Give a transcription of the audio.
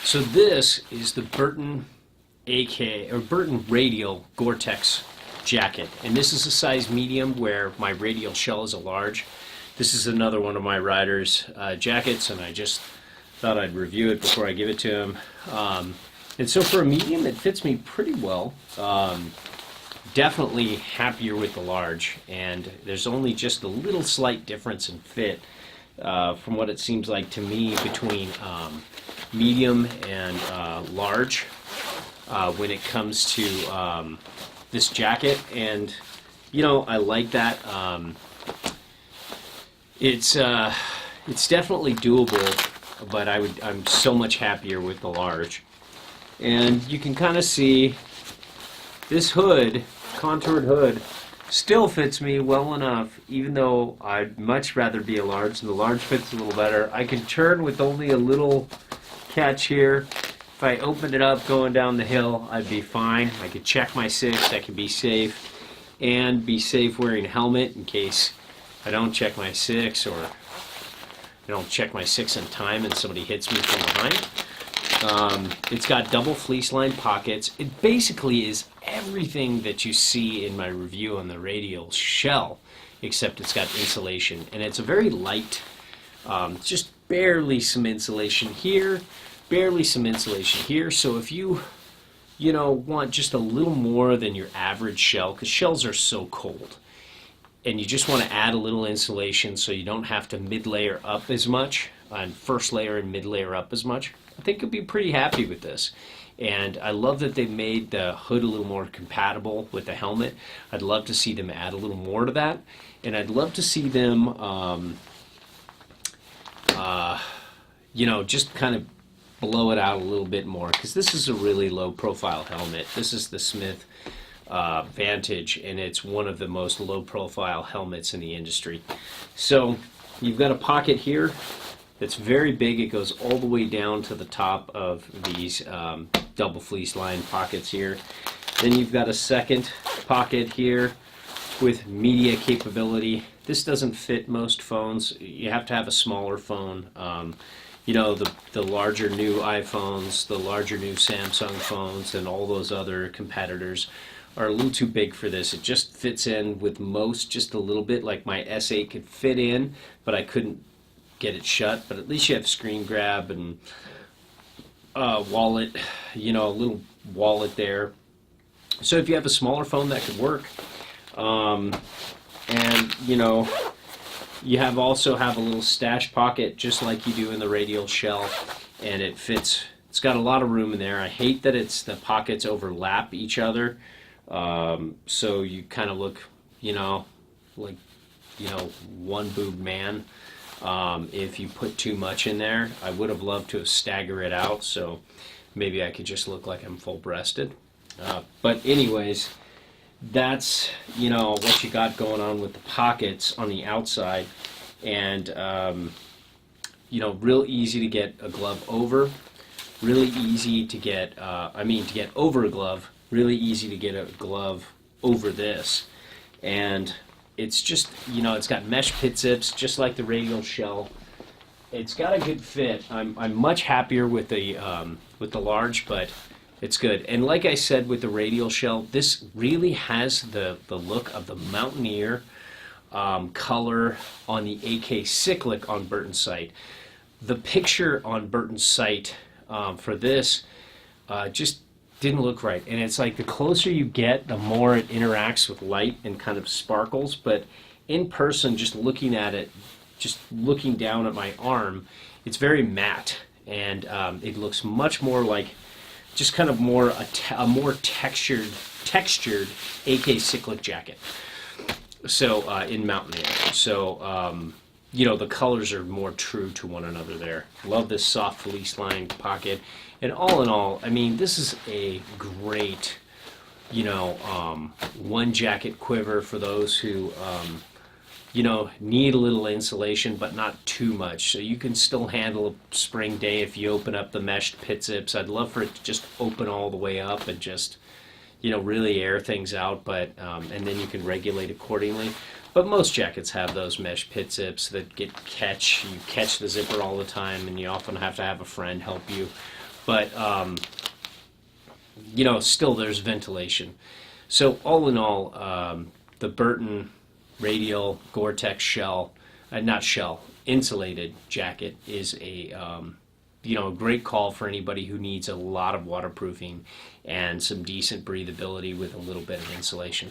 So this is the Burton Burton Radial Gore-Tex jacket, and this is a size medium where my radial shell is a large. This is another one of my rider's jackets, and I just thought I'd review it before I give it to him. And so for a medium, it fits me pretty well. Definitely happier with the large, and there's only just a little slight difference in fit from what it seems like to me between medium and large when it comes to this jacket. And you know, I like that. It's definitely doable, but I'm so much happier with the large. And you can kind of see this hood, contoured hood, still fits me well enough, even though I'd much rather be a large, and the large fits a little better. I can turn with only a little catch here. If I opened it up going down the hill, I'd be fine. I could check my 6, I could be safe, and be safe wearing a helmet in case I don't check my 6, or I don't check my 6 in time and somebody hits me from behind. It's got double fleece lined pockets. It basically is everything that you see in my review on the Radial shell, except it's got insulation, and it's a very light, just barely some insulation here, barely some insulation here. So if you want just a little more than your average shell, because shells are so cold, and you just want to add a little insulation so you don't have to mid-layer up as much, on first layer and mid-layer up as much, I think you'll be pretty happy with this. And I love that they made the hood a little more compatible with the helmet. I'd love to see them add a little more to that, and I'd love to see them just kind of blow it out a little bit more, because this is a really low profile helmet. This is the Smith Vantage, and it's one of the most low profile helmets in the industry. So you've got a pocket here that's very big. It goes all the way down to the top of these double fleece lined pockets here. Then you've got a second pocket here with media capability. This doesn't fit most phones. You have to have a smaller phone. The larger new iPhones, the larger new Samsung phones, and all those other competitors are a little too big for this. It just fits in with most just a little bit. Like my S8 could fit in, but I couldn't get it shut. But at least you have screen grab and wallet, a little wallet there. So if you have a smaller phone, that could work. You also have a little stash pocket, just like you do in the Radial shell, and it fits. It's got a lot of room in there. I hate that the pockets overlap each other, so you kind of look, like, one boob man. If you put too much in there. I would have loved to have staggered it out, so maybe I could just look like I'm full-breasted. But anyways, that's what you got going on with the pockets on the outside, and real easy to get a glove over, really easy to get to get over a glove, really easy to get a glove over this. And it's just, it's got mesh pit zips, just like the Radial shell. It's got a good fit. I'm much happier with the large, but it's good. And like I said with the Radial shell, this really has the look of the Mountaineer color on the AK Cyclic on Burton's site. The picture on Burton's site for this just didn't look right, and it's like the closer you get, the more it interacts with light and kind of sparkles. But in person, just looking at it, just looking down at my arm, it's very matte, and it looks much more like just kind of a more textured AK Cyclic jacket. So in Mountaineer, so the colors are more true to one another there. Love this soft fleece lined pocket. And all in all, I mean, this is a great, one jacket quiver for those who, need a little insulation, but not too much. So you can still handle a spring day if you open up the meshed pit zips. I'd love for it to just open all the way up and just, really air things out, but, and then you can regulate accordingly. But most jackets have those mesh pit zips that you catch the zipper all the time, and you often have to have a friend help you. but you know, still there's ventilation. So all in all, the Burton Radial Gore-Tex shell, not shell, insulated jacket is a you know, a great call for anybody who needs a lot of waterproofing and some decent breathability with a little bit of insulation.